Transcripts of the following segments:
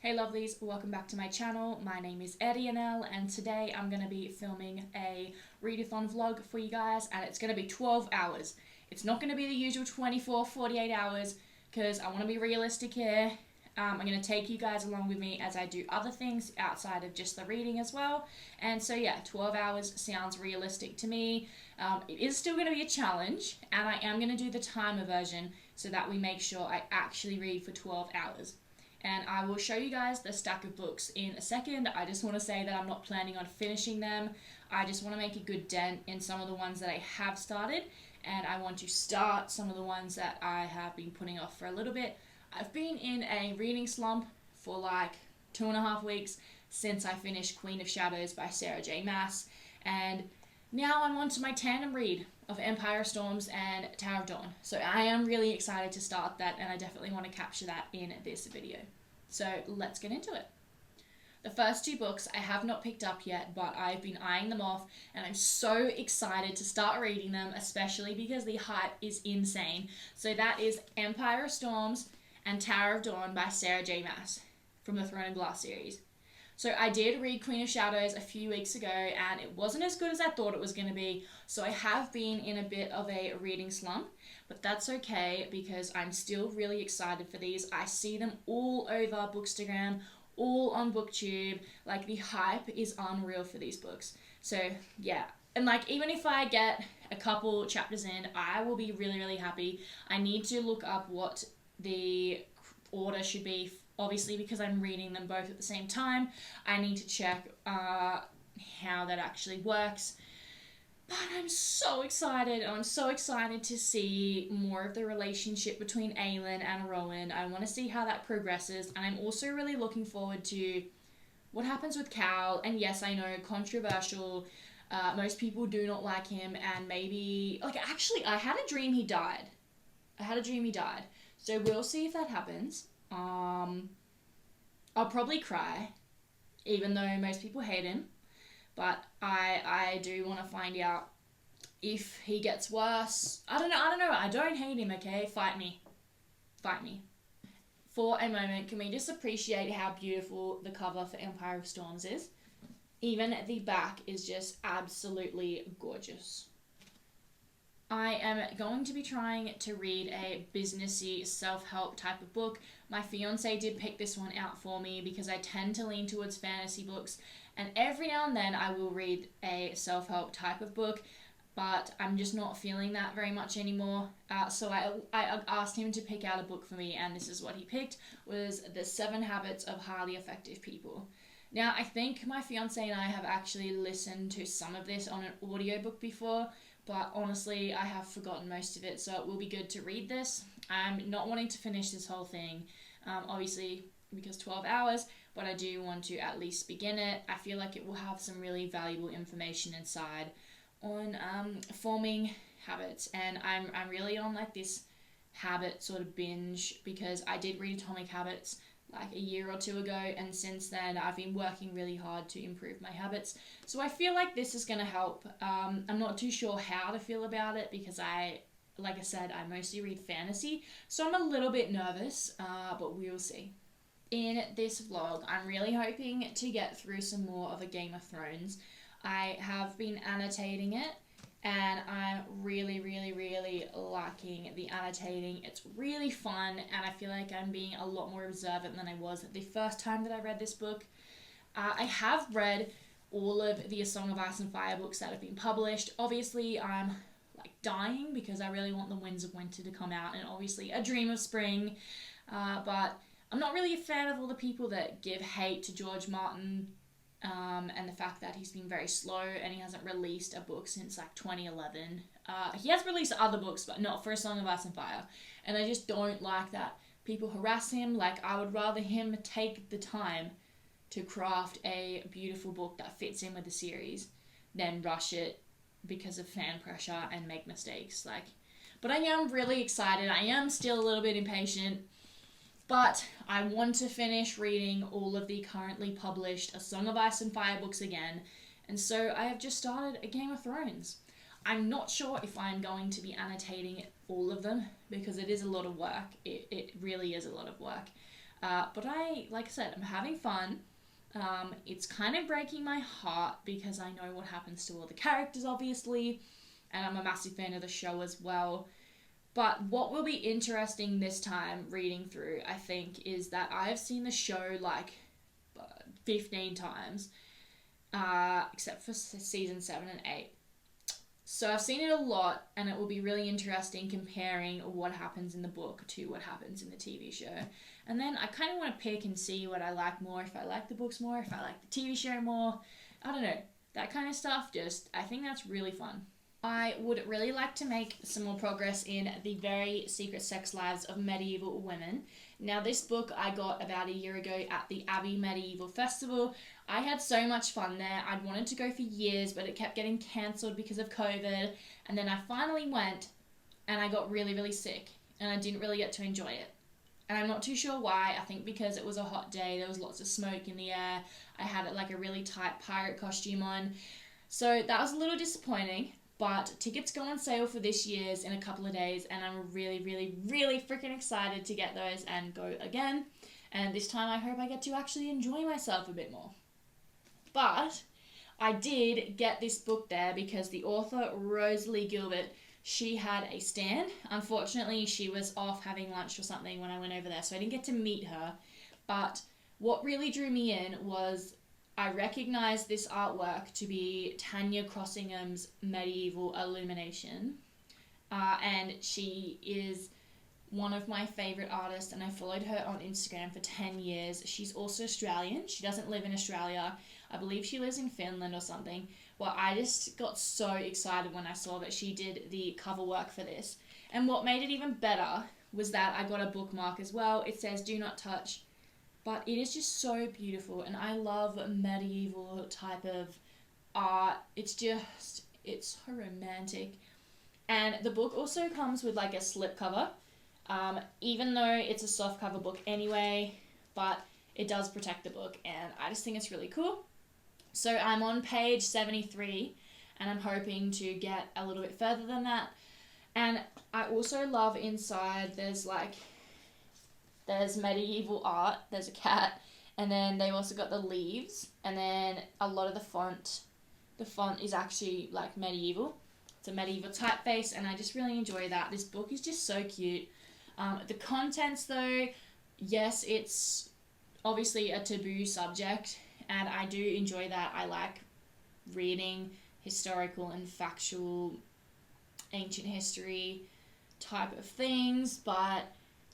Hey lovelies, welcome back to my channel. My name is 𝘏𝘬𝘯𝘀 and today I'm going to be filming a readathon vlog for you guys, and it's going to be 12 hours. It's not going to be the usual 24, 48 hours because I want to be realistic here. I'm going to take you guys along with me as I do other things outside of just the reading as well. And so yeah, 12 hours sounds realistic to me. It is still going to be a challenge, and I am going to do the timer version so that we make sure I actually read for 12 hours. And I will show you guys the stack of books in a second. I just want to say that I'm not planning on finishing them. I just want to make a good dent in some of the ones that I have started, and I want to start some of the ones that I have been putting off for a little bit. I've been in a reading slump for like 2.5 weeks since I finished 𝘏𝘨 𝘠𝘮 by Sarah J. Maas, and now I'm on to my tandem read of 𝘋𝘪𝘮 𝘠𝘮 and Tower of Dawn. So I am really excited to start that, and I definitely want to capture that in this video. So let's get into it. The first two books I have not picked up yet, but I've been eyeing them off, and I'm so excited to start reading them, especially because the hype is insane. So that is 𝘋𝘪𝘮 𝘠𝘮 and Tower of Dawn by Sarah J. Maas from the Throne of Glass series. So I did read 𝘏𝘨 𝘠𝘮 a few weeks ago, and it wasn't as good as I thought it was going to be. So I have been in a bit of a reading slump, but that's okay because I'm still really excited for these. I see them all over Bookstagram, all on BookTube. Like, the hype is unreal for these books. So yeah, and like, even if I get a couple chapters in, I will be really, really happy. I need to look up what the order should be, obviously, because I'm reading them both at the same time. I need to check how that actually works. But I'm so excited, and I'm so excited to see more of the relationship between Aelin and Rowan. I want to see how that progresses, and I'm also really looking forward to what happens with Cal. And yes, I know, controversial. Most people do not like him, and maybe, like, actually, I had a dream he died. So we'll see if that happens. I'll probably cry, even though most people hate him. But I do want to find out if he gets worse. I don't know. I don't hate him, okay? Fight me. For a moment, can we just appreciate how beautiful the cover for 𝘋𝘪𝘮 𝘠𝘮 is? Even the back is just absolutely gorgeous. I am going to be trying to read a businessy self-help type of book. My fiance did pick this one out for me because I tend to lean towards fantasy books, and every now and then I will read a self-help type of book, but I'm just not feeling that very much anymore. So I asked him to pick out a book for me, and this is what he picked, was The 7 Habits of Highly Effective People. Now, I think my fiance and I have actually listened to some of this on an audiobook before, but honestly, I have forgotten most of it, so it will be good to read this. I'm not wanting to finish this whole thing, obviously, because 12 hours, but I do want to at least begin it. I feel like it will have some really valuable information inside on forming habits, and I'm really on like this habit sort of binge because I did read Atomic Habits like a year or two ago, and since then I've been working really hard to improve my habits. So I feel like this is going to help. I'm not too sure how to feel about it because like I said, I mostly read fantasy, so I'm a little bit nervous, but we'll see. In this vlog, I'm really hoping to get through some more of a Game of Thrones. I have been annotating it, and I'm really, really, really liking the annotating. It's really fun, and I feel like I'm being a lot more observant than I was the first time that I read this book. I have read all of the A Song of Ice and Fire books that have been published. Obviously, I'm like dying because I really want The Winds of Winter to come out, and obviously A Dream of Spring, but I'm not really a fan of all the people that give hate to George Martin, and the fact that he's been very slow and he hasn't released a book since like 2011. He has released other books, but not for A Song of Ice and Fire, and I just don't like that people harass him. Like, I would rather him take the time to craft a beautiful book that fits in with the series than rush it because of fan pressure and make mistakes. But I am really excited. I am still a little bit impatient, but I want to finish reading all of the currently published A Song of Ice and Fire books again, and so I have just started a Game of Thrones. I'm not sure if I'm going to be annotating all of them because it is a lot of work. It really is a lot of work. But like I said, I'm having fun. It's kind of breaking my heart because I know what happens to all the characters, obviously, and I'm a massive fan of the show as well. But what will be interesting this time reading through, I think, is that I've seen the show like 15 times, except for season 7 and 8. So I've seen it a lot, and it will be really interesting comparing what happens in the book to what happens in the TV show. And then I kind of want to pick and see what I like more, if I like the books more, if I like the TV show more. I don't know. That kind of stuff, I think that's really fun. I would really like to make some more progress in The Very Secret Sex Lives of Medieval Women. Now, this book I got about a year ago at the Abbey Medieval Festival. I had so much fun there. I'd wanted to go for years, but it kept getting cancelled because of COVID. And then I finally went, and I got really, really sick, and I didn't really get to enjoy it. And I'm not too sure why. I think because it was a hot day, there was lots of smoke in the air. I had like a really tight pirate costume on. So that was a little disappointing. But tickets go on sale for this year's in a couple of days, and I'm really, really, really freaking excited to get those and go again. And this time I hope I get to actually enjoy myself a bit more. But I did get this book there because the author, Rosalie Gilbert, she had a stand. Unfortunately, she was off having lunch or something when I went over there, so I didn't get to meet her. But what really drew me in was I recognised this artwork to be Tanya Crossingham's Medieval Illumination, and she is one of my favourite artists, and I followed her on Instagram for 10 years. She's also Australian. She doesn't live in Australia. I believe she lives in Finland or something. Well, I just got so excited when I saw that she did the cover work for this. And what made it even better was that I got a bookmark as well. It says, "Do not touch." But it is just so beautiful, and I love medieval type of art. It's so romantic. And the book also comes with like a slipcover, even though it's a soft cover book anyway, but it does protect the book, and I just think it's really cool. So I'm on page 73, and I'm hoping to get a little bit further than that. And I also love inside, there's medieval art, there's a cat, and then they've also got the leaves, and then a lot of the font is actually like medieval. It's a medieval typeface, and I just really enjoy that. This book is just so cute. The contents though, yes, it's obviously a taboo subject, and I do enjoy that. I like reading historical and factual ancient history type of things, but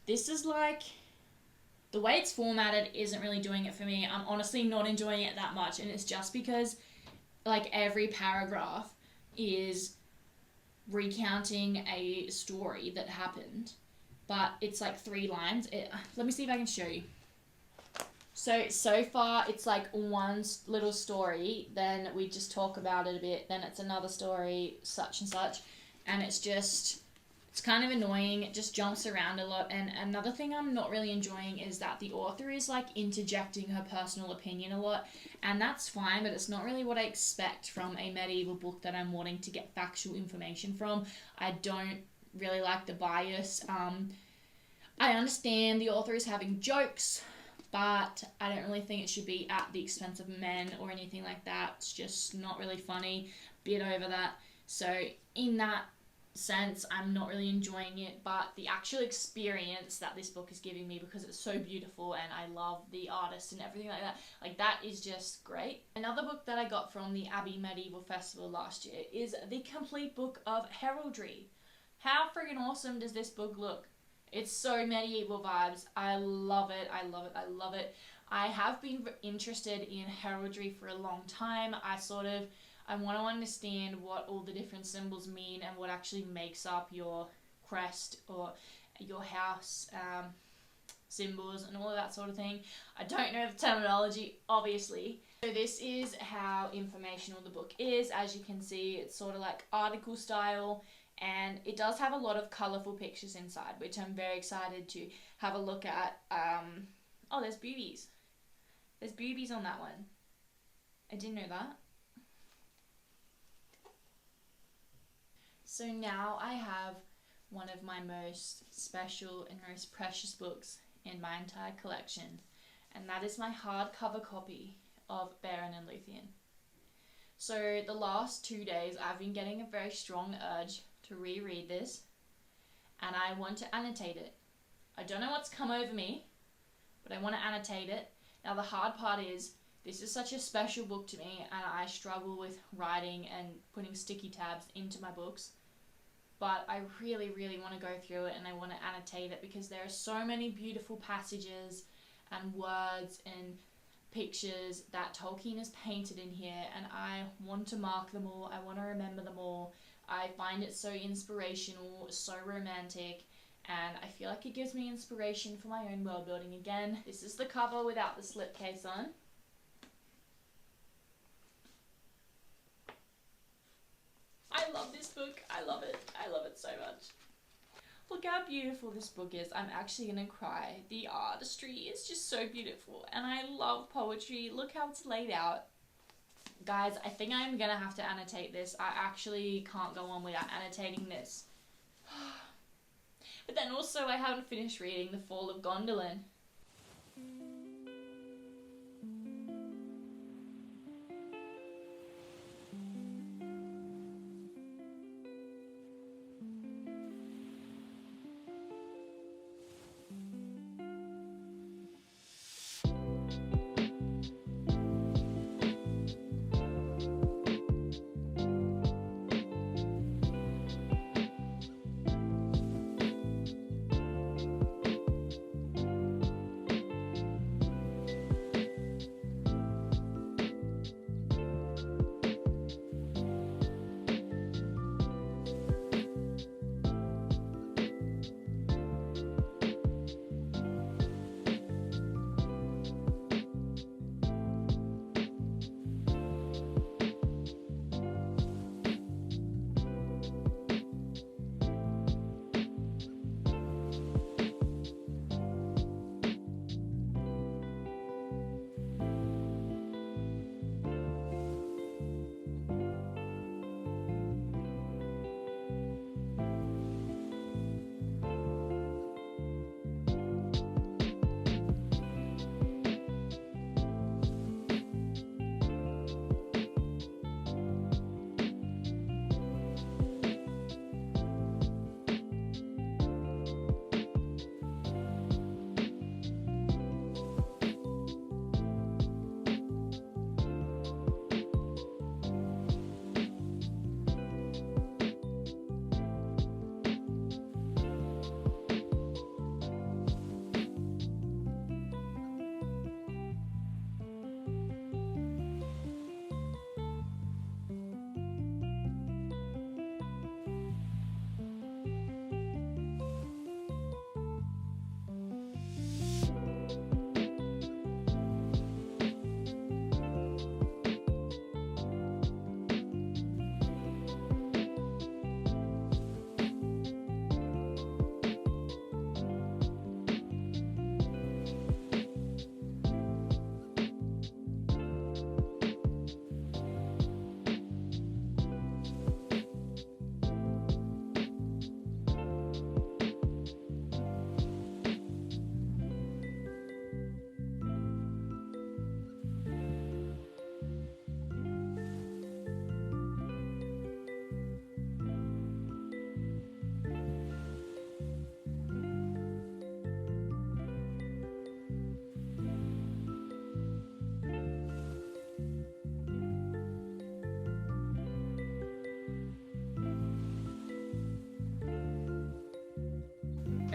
this is like, the way it's formatted isn't really doing it for me. I'm honestly not enjoying it that much, and it's just because like every paragraph is recounting a story that happened, but it's like 3 lines. Let me see if I can show you. So far it's like one little story, then we just talk about it a bit, then it's another story, such and such, and it's kind of annoying. It just jumps around a lot. And another thing I'm not really enjoying is that the author is like interjecting her personal opinion a lot, and that's fine, but it's not really what I expect from a medieval book that I'm wanting to get factual information from. I don't really like the bias. I understand the author is having jokes, but I don't really think it should be at the expense of men or anything like that. It's just not really funny. Bit over that. So in that sense, I'm not really enjoying it, but the actual experience that this book is giving me, because it's so beautiful and I love the artist and everything like that is just great. Another book that I got from the Abbey Medieval Festival last year is The Complete Book of Heraldry. How friggin' awesome does this book look? It's so medieval vibes. I love it. I love it. I love it. I have been interested in heraldry for a long time. I want to understand what all the different symbols mean and what actually makes up your crest or your house symbols and all of that sort of thing. I don't know the terminology, obviously. So this is how informational the book is. As you can see, it's sort of like article style, and it does have a lot of colourful pictures inside, which I'm very excited to have a look at. Oh, there's boobies. There's boobies on that one. I didn't know that. So now I have one of my most special and most precious books in my entire collection, and that is my hardcover copy of 𝘏𝘏 𝘏𝘠𝘮. So the last 2 days I've been getting a very strong urge to reread this, and I want to annotate it. I don't know what's come over me, but I want to annotate it. Now the hard part is, this is such a special book to me, and I struggle with writing and putting sticky tabs into my books. But I really, really want to go through it, and I want to annotate it because there are so many beautiful passages and words and pictures that Tolkien has painted in here, and I want to mark them all. I want to remember them all. I find it so inspirational, so romantic, and I feel like it gives me inspiration for my own world building again. This is the cover without the slipcase on. I love this book. I love it. I love it so much. Look how beautiful this book is. I'm actually gonna cry. The artistry is just so beautiful, and I love poetry. Look how it's laid out. Guys, I think I'm gonna have to annotate this. I actually can't go on without annotating this. But then also I haven't finished reading The Fall of Gondolin.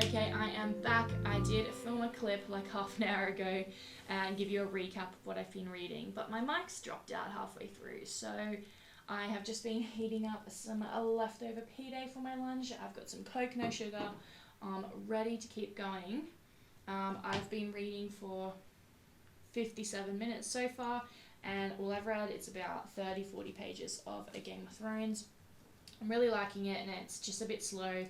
Okay, I am back. I did film a clip like half an hour ago and give you a recap of what I've been reading, but my mic's dropped out halfway through, so I have just been heating up some leftover pea-day for my lunch. I've got some Coke, no sugar, ready to keep going. I've been reading for 57 minutes so far, and all I've read, it's about 30-40 pages of a Game of Thrones. I'm really liking it, and it's just a bit slow.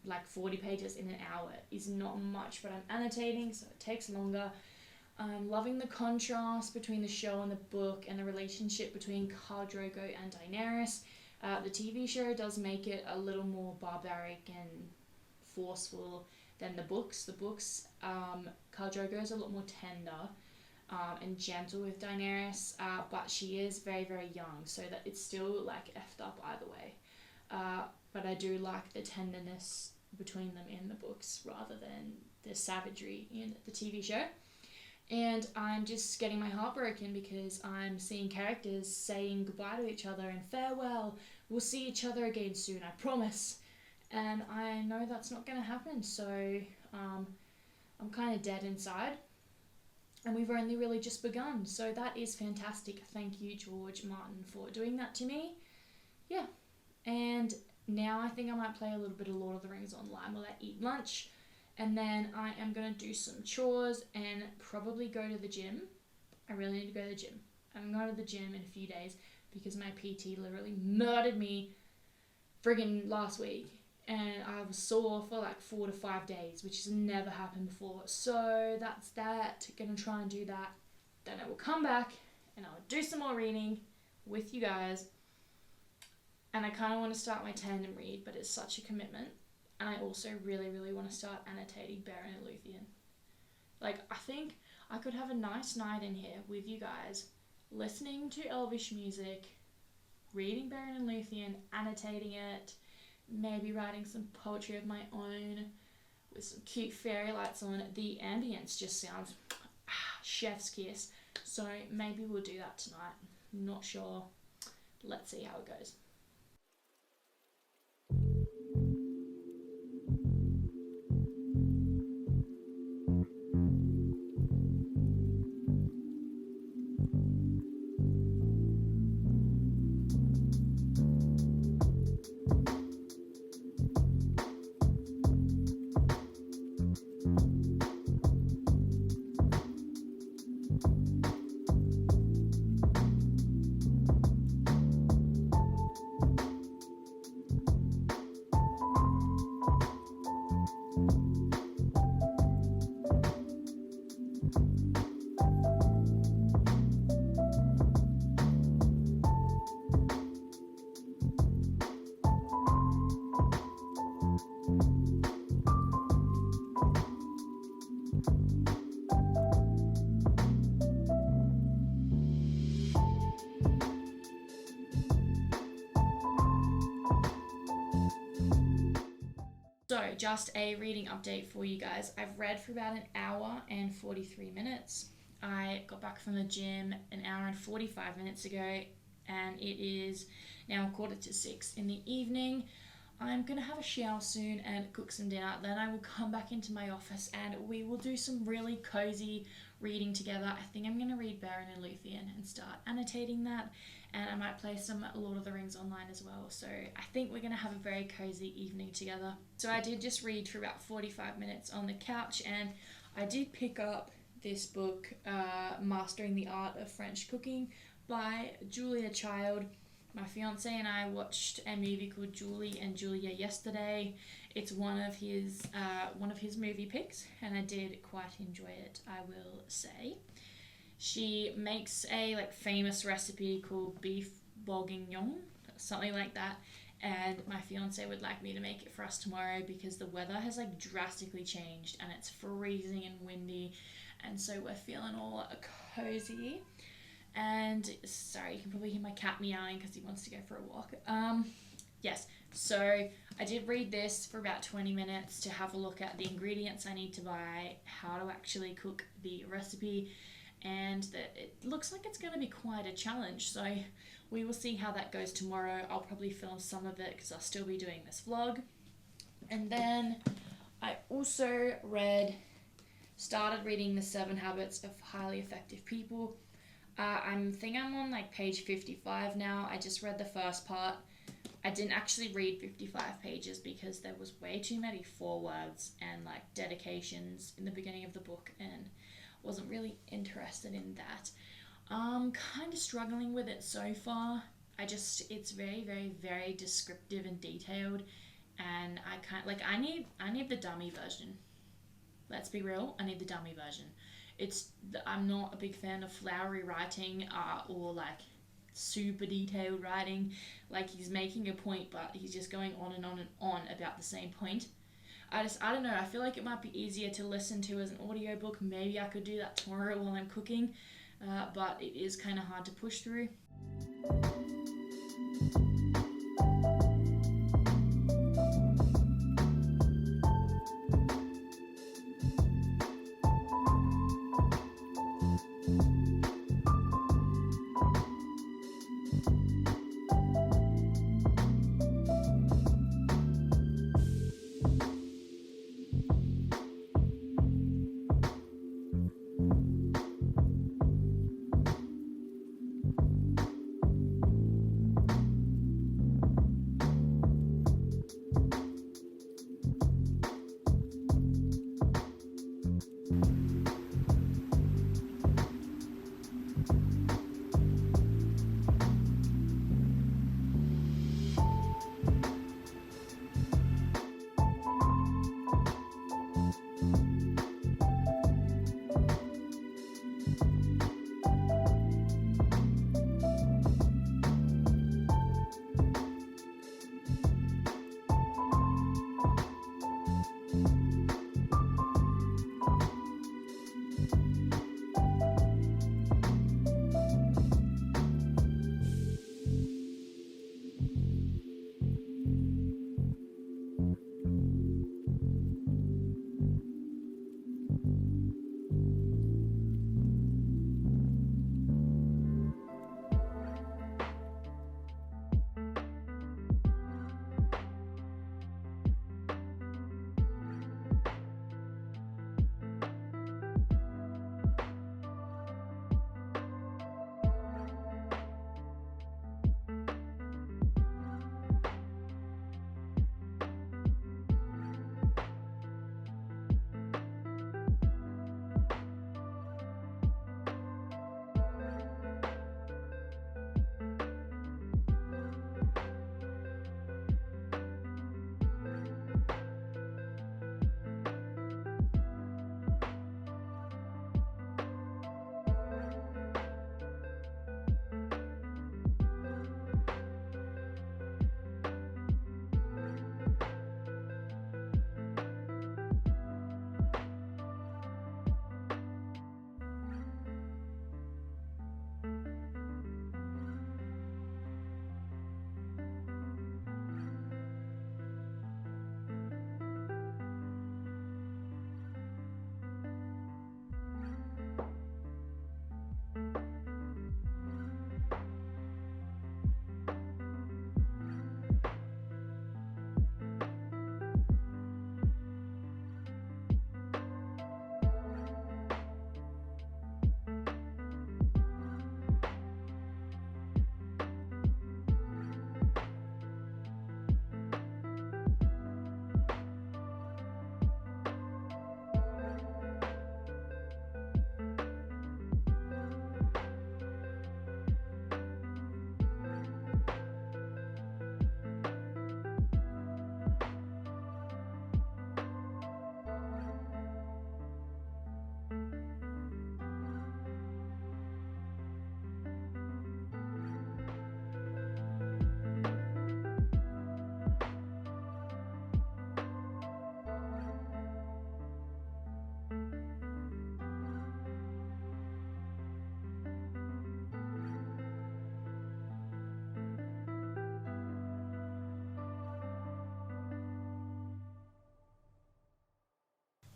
Like 40 pages in an hour is not much, but I'm annotating, so it takes longer. I'm loving the contrast between the show and the book, and the relationship between 𝘏𝘮 𝘏𝘮 and Daenerys. The TV show does make it a little more barbaric and forceful than the books. The books, Khal Drogo is a lot more tender and gentle with Daenerys, but she is very, very young, so that it's still like effed up either way. But I do like the tenderness between them in the books rather than the savagery in the TV show. And I'm just getting my heart broken because I'm seeing characters saying goodbye to each other and farewell, we'll see each other again soon, I promise. And I know that's not going to happen, so I'm kind of dead inside. And we've only really just begun, so that is fantastic. Thank you, George Martin, for doing that to me. Yeah, and now I think I might play a little bit of Lord of the Rings online while I eat lunch. And then I am going to do some chores and probably go to the gym. I really need to go to the gym. I'm going to the gym in a few days because my PT literally murdered me friggin' last week. And I was sore for like 4 to 5 days, which has never happened before. So that's that. Gonna try and do that. Then I will come back and I'll do some more reading with you guys. And I kind of want to start my tandem read, but it's such a commitment. And I also really, really want to start annotating Beren and Luthien. Like, I think I could have a nice night in here with you guys, listening to Elvish music, reading Beren and Luthien, annotating it, maybe writing some poetry of my own with some cute fairy lights on. The ambience just sounds chef's kiss. So maybe we'll do that tonight. Not sure. Let's see how it goes. So, just a reading update for you guys. I've read for about an hour and 43 minutes. I got back from the gym an hour and 45 minutes ago, and it is now 5:45 in the evening. I'm going to have a shower soon and cook some dinner. Then I will come back into my office and we will do some really cozy reading together. I think I'm going to read Beren and Luthien and start annotating that. And I might play some Lord of the Rings online as well. So I think we're going to have a very cozy evening together. So I did just read for about 45 minutes on the couch, and I did pick up this book, Mastering the Art of French Cooking by Julia Child. My fiance and I watched a movie called Julie and Julia yesterday. It's one of his movie picks, and I did quite enjoy it, I will say. She makes a famous recipe called beef bourguignon, something like that, and my fiance would like me to make it for us tomorrow because the weather has drastically changed and it's freezing and windy, and so we're feeling all cozy. And sorry, you can probably hear my cat meowing because he wants to go for a walk. Yes, so I did read this for about 20 minutes to have a look at the ingredients I need to buy, how to actually cook the recipe, and that it looks like it's going to be quite a challenge. So we will see how that goes tomorrow. I'll probably film some of it because I'll still be doing this vlog. And then I also started reading The 7 Habits of Highly Effective People. I think I'm on page 55 now. I just read the first part. I didn't actually read 55 pages because there was way too many forewords and dedications in the beginning of the book, and wasn't really interested in that. Kind of struggling with it so far. It's very, very, very descriptive and detailed, and I need the dummy version. Let's be real, I need the dummy version. I'm not a big fan of flowery writing or super detailed writing. He's making a point, but he's just going on and on and on about the same point. I don't know, I feel like it might be easier to listen to as an audiobook. Maybe I could do that tomorrow while I'm cooking, but it is kind of hard to push through.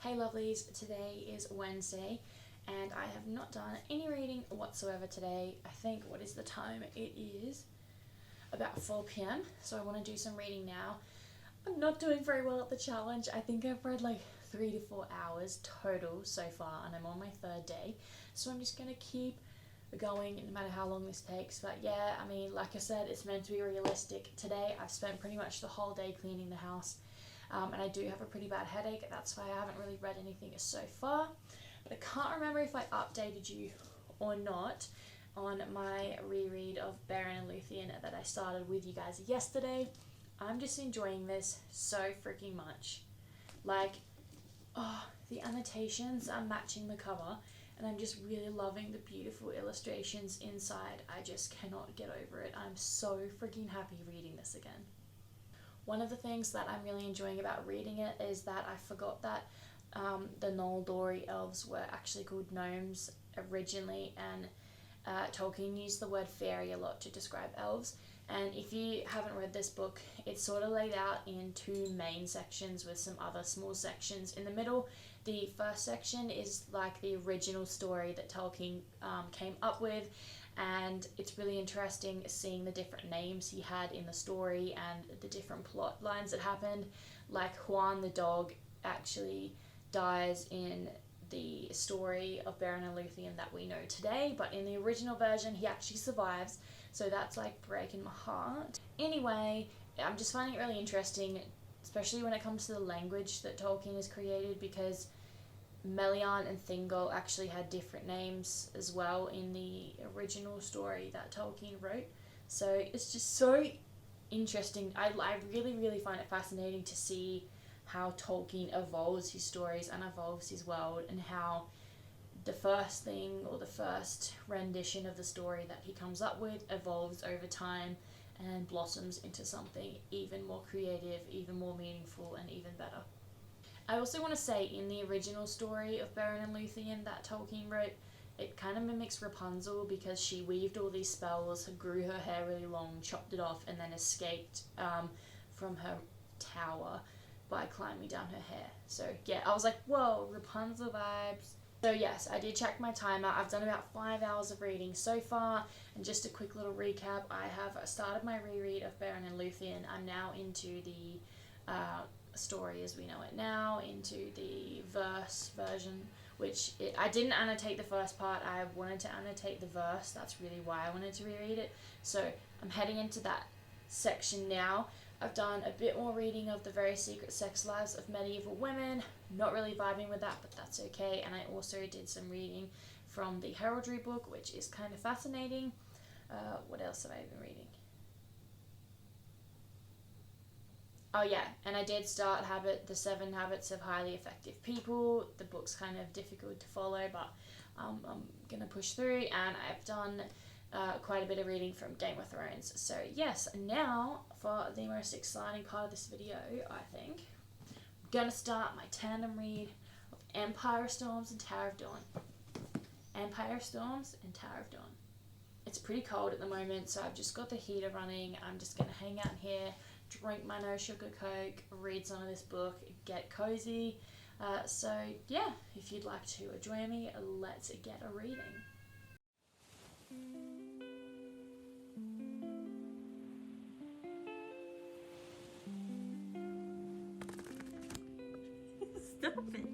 Hey lovelies, today is Wednesday and I have not done any reading whatsoever today. I think, what is the time? It is about 4 p.m. so I want to do some reading now. I'm not doing very well at the challenge. I think I've read like 3 to 4 hours total so far and I'm on my 3rd day. So I'm just going to keep going no matter how long this takes. But yeah, I mean, like I said, it's meant to be realistic. Today I've spent pretty much the whole day cleaning the house. And I do have a pretty bad headache. That's why I haven't really read anything so far. But I can't remember if I updated you or not on my reread of 𝘏𝘮 that I started with you guys yesterday. I'm just enjoying this so freaking much. Like, oh, the annotations are matching the cover and I'm just really loving the beautiful illustrations inside. I just cannot get over it. I'm so freaking happy reading this again. One of the things that I'm really enjoying about reading it is that I forgot that the 𝘏𝘠𝘯𝘪 elves were actually called gnomes originally, and Tolkien used the word fairy a lot to describe elves. And if you haven't read this book, it's sort of laid out in two main sections with some other small sections in the middle. The first section is like the original story that Tolkien came up with, and it's really interesting seeing the different names he had in the story and the different plot lines that happened. Like Juan the dog actually dies in the story of 𝘏𝘀 𝘠𝘀 that we know today, but in the original version he actually survives, so that's like breaking my heart. Anyway, I'm just finding it really interesting, especially when it comes to the language that Tolkien has created, because Melian and Thingol actually had different names as well in the original story that Tolkien wrote. So it's just so interesting. I really find it fascinating to see how Tolkien evolves his stories and evolves his world, and how the first thing or the first rendition of the story that he comes up with evolves over time and blossoms into something even more creative, even more meaningful, and even better. I also want to say, in the original story of 𝘏𝘀 𝘠𝘀 that Tolkien wrote, it kind of mimics Rapunzel, because she weaved all these spells, grew her hair really long, chopped it off, and then escaped from her tower by climbing down her hair. So yeah, I was like, whoa, Rapunzel vibes. So yes, I did check my timer. I've done about 5 hours of reading so far, and just a quick little recap, I have started my reread of 𝘏𝘀 𝘠𝘀. I'm now into the story as we know it now, into the verse version, which I didn't annotate the first part. I wanted to annotate the verse. That's really why I wanted to reread it. So I'm heading into that section now. I've done a bit more reading of the very secret sex lives of medieval women. Not really vibing with that, but that's okay. And I also did some reading from the heraldry book, which is kind of fascinating. What else have I been reading? Oh yeah, and I did start The 7 Habits of Highly Effective People. The book's kind of difficult to follow, but I'm going to push through. And I've done quite a bit of reading from Game of Thrones. So yes, now for the most exciting part of this video, I think. I'm going to start my tandem read of Empire of Storms and Tower of Dawn. Empire of Storms and Tower of Dawn. It's pretty cold at the moment, so I've just got the heater running. I'm just going to hang out here, drink my no sugar Coke, read some of this book, get cozy. So yeah, if you'd like to join me, let's get a reading. Stop it.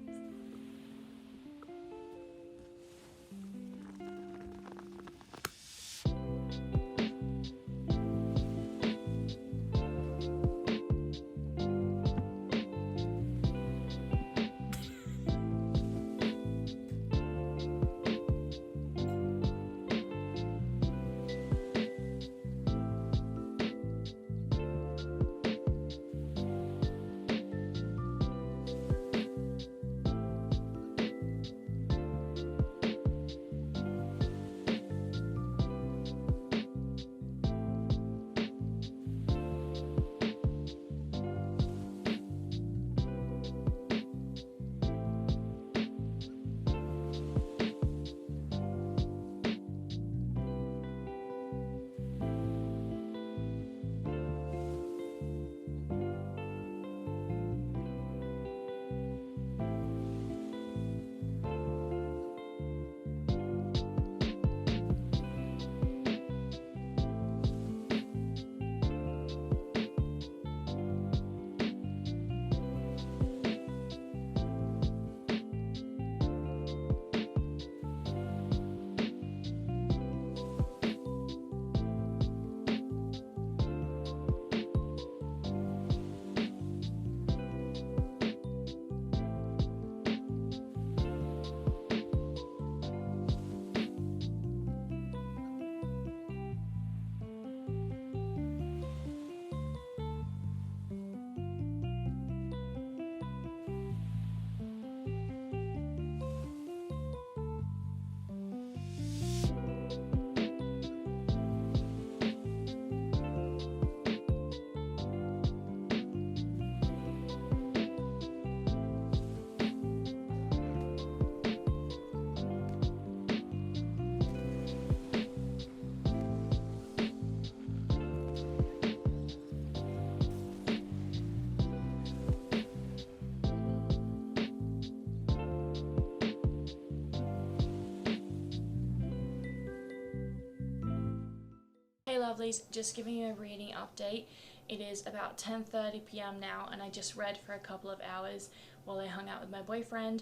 Hey lovelies, just giving you a reading update. It is about 10:30 p.m. now and I just read for a couple of hours while I hung out with my boyfriend.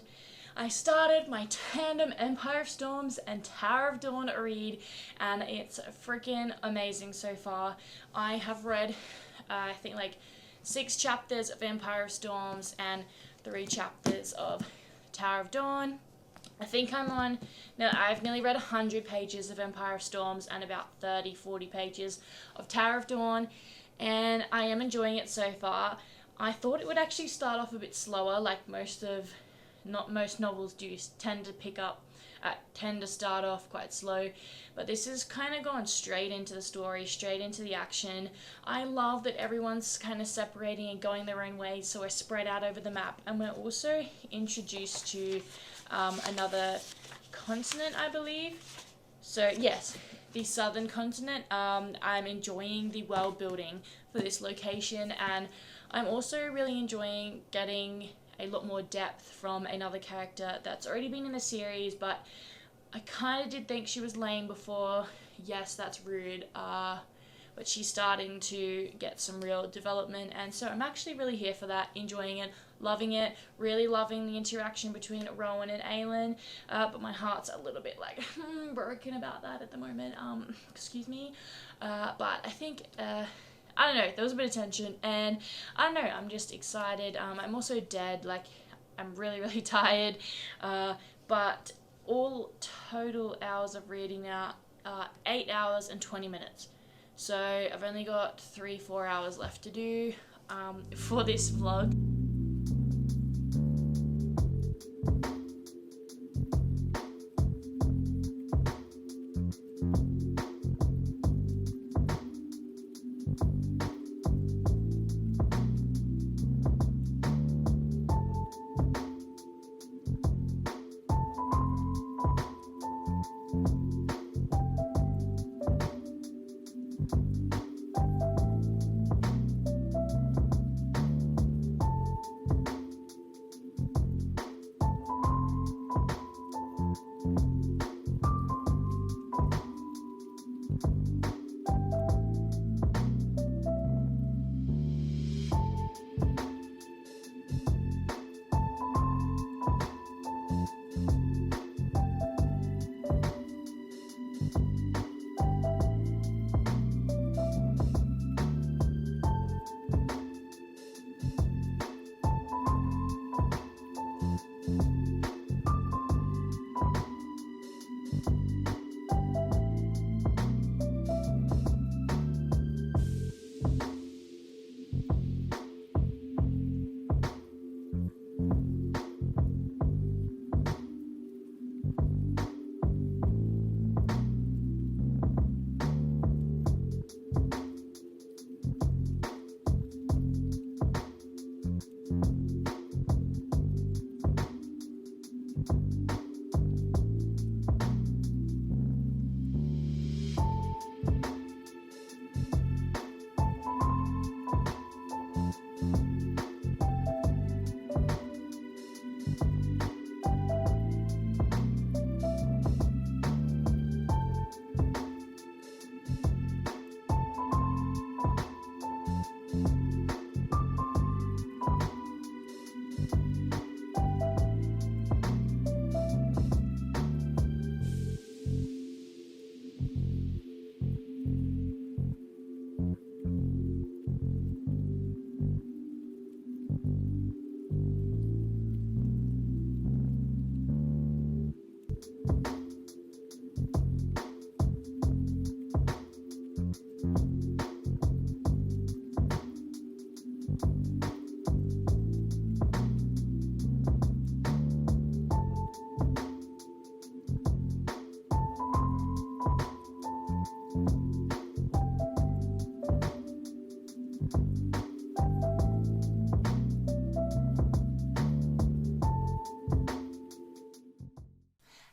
I started my tandem Empire of Storms and Tower of Dawn read and it's freaking amazing so far. I have read I think like 6 chapters of Empire of Storms and 3 chapters of Tower of Dawn. I think I've nearly read 100 pages of Empire of Storms and about 30-40 pages of Tower of Dawn, and I am enjoying it so far. I thought it would actually start off a bit slower, like most novels do tend to start off quite slow, but this is kind of going straight into the story, straight into the action. I love that everyone's kind of separating and going their own ways, so we're spread out over the map, and we're also introduced to another continent, I believe. So yes, the southern continent. I'm enjoying the world building for this location, and I'm also really enjoying getting a lot more depth from another character that's already been in the series, but I kind of did think she was lame before. Yes, that's rude, but she's starting to get some real development, and so I'm actually really here for that, enjoying it, loving it, really loving the interaction between Rowan and Aelin, but my heart's a little bit like broken about that at the moment, excuse me, but I think, I don't know, there was a bit of tension, and I don't know, I'm just excited. I'm also dead, like, I'm really tired, but all total hours of reading now are 8 hours and 20 minutes. So I've only got 3-4 hours left to do for this vlog.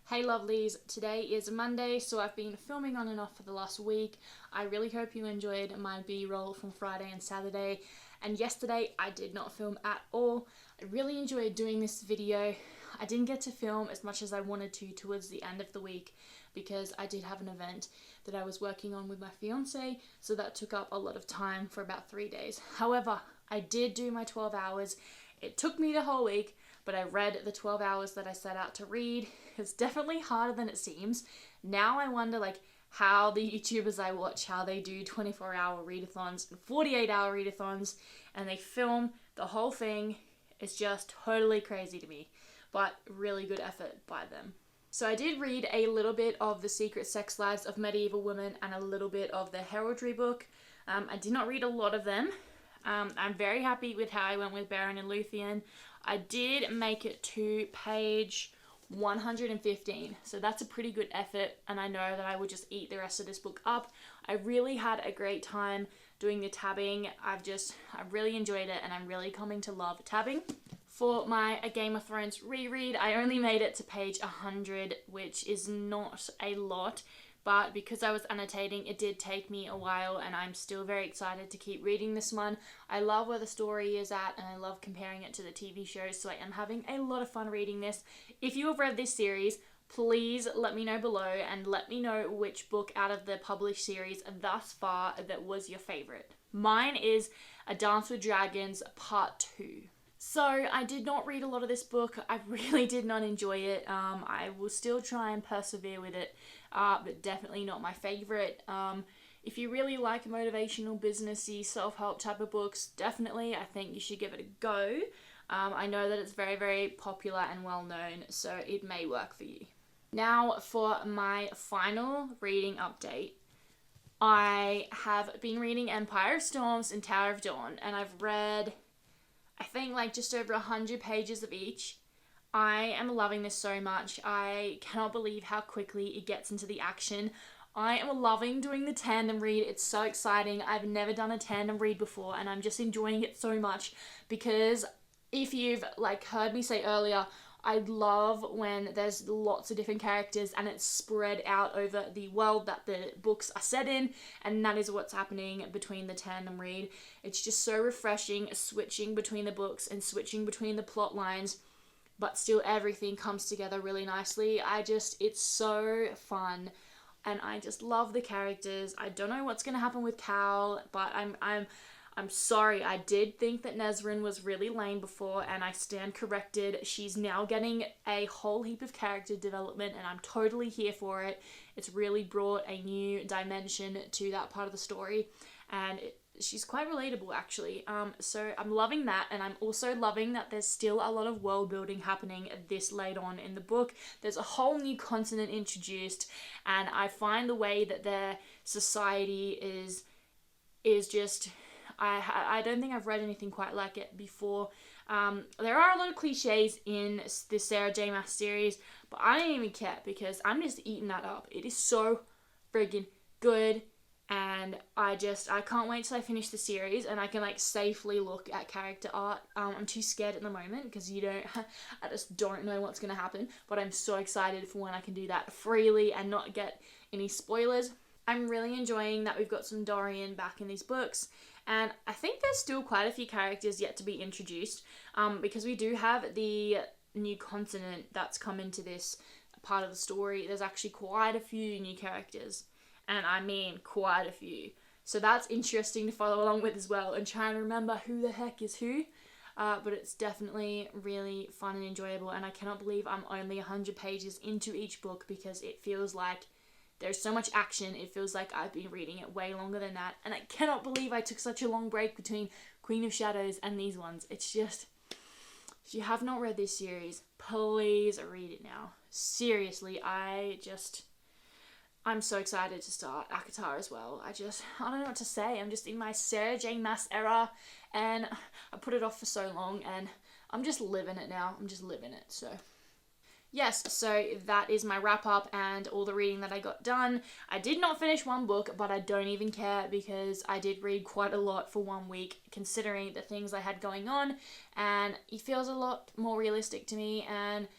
Hey lovelies, today is Monday, so I've been filming on and off for the last week. I really hope you enjoyed my B-roll from Friday and Saturday, and yesterday I did not film at all. I really enjoyed doing this video. I didn't get to film as much as I wanted to towards the end of the week because I did have an event that I was working on with my fiance, so that took up a lot of time for about 3 days. However, I did do my 12 hours. It took me the whole week, but I read the 12 hours that I set out to read. It's definitely harder than it seems. Now I wonder like how the YouTubers I watch, how they do 24-hour readathons and 48-hour readathons, and they film the whole thing. It's just totally crazy to me, but really good effort by them. So I did read a little bit of The Secret Sex Lives of Medieval Women and a little bit of the heraldry book. I did not read a lot of them. I'm very happy with how I went with Beren and Luthien. I did make it to page 115, so that's a pretty good effort, and I know that I would just eat the rest of this book up. I really had a great time doing the tabbing. I really enjoyed it, and I'm really coming to love tabbing. For my A Game of Thrones reread, I only made it to page 100, which is not a lot, but because I was annotating, it did take me a while, and I'm still very excited to keep reading this one. I love where the story is at, and I love comparing it to the TV show, so I am having a lot of fun reading this. If you have read this series, please let me know below, and let me know which book out of the published series thus far that was your favourite. Mine is A Dance with Dragons Part 2. So I did not read a lot of this book. I really did not enjoy it. I will still try and persevere with it, but definitely not my favourite. If you really like motivational, businessy, self-help type of books, definitely I think you should give it a go. I know that it's very, very popular and well known, so it may work for you. Now for my final reading update. I have been reading Empire of Storms and Tower of Dawn, and I've read, I think, like just over 100 pages of each. I am loving this so much. I cannot believe how quickly it gets into the action. I am loving doing the tandem read. It's so exciting. I've never done a tandem read before, and I'm just enjoying it so much because if you've like heard me say earlier, I love when there's lots of different characters and it's spread out over the world that the books are set in, and that is what's happening between the tandem read. It's just so refreshing, switching between the books and switching between the plot lines, but still everything comes together really nicely. It's so fun, and I just love the characters. I don't know what's going to happen with Cal, but I'm sorry, I did think that Nesryn was really lame before, and I stand corrected. She's now getting a whole heap of character development, and I'm totally here for it. It's really brought a new dimension to that part of the story, and she's quite relatable, actually. So I'm loving that, and I'm also loving that there's still a lot of world building happening this late on in the book. There's a whole new continent introduced, and I find the way that their society is just... I don't think I've read anything quite like it before. There are a lot of cliches in this Sarah J. Maas series, but I don't even care because I'm just eating that up. It is so friggin' good, and I can't wait till I finish the series and I can like safely look at character art. I'm too scared at the moment because I just don't know what's gonna happen, but I'm so excited for when I can do that freely and not get any spoilers. I'm really enjoying that we've got some Dorian back in these books. And I think there's still quite a few characters yet to be introduced, because we do have the new continent that's come into this part of the story. There's actually quite a few new characters, and I mean quite a few. So that's interesting to follow along with as well and try and remember who the heck is who. But it's definitely really fun and enjoyable, and I cannot believe I'm only 100 pages into each book because it feels like there's so much action. It feels like I've been reading it way longer than that. And I cannot believe I took such a long break between Queen of Shadows and these ones. It's just, if you have not read this series, please read it now. Seriously, I'm so excited to start ACOTAR as well. I don't know what to say. I'm just in my Sarah J. Maas era, and I put it off for so long, and I'm just living it now. I'm just living it, so... Yes, so that is my wrap up and all the reading that I got done. I did not finish one book, but I don't even care because I did read quite a lot for 1 week, considering the things I had going on, and it feels a lot more realistic to me, and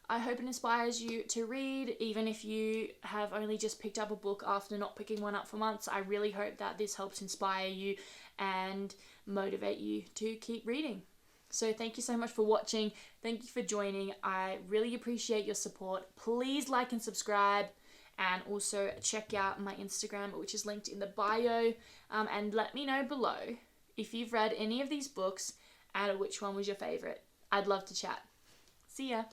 I hope it inspires you to read, even if you have only just picked up a book after not picking one up for months. I really hope that this helps inspire you and motivate you to keep reading. So thank you so much for watching. Thank you for joining. I really appreciate your support. Please like and subscribe, and also check out my Instagram, which is linked in the bio, and let me know below if you've read any of these books and which one was your favorite. I'd love to chat. See ya.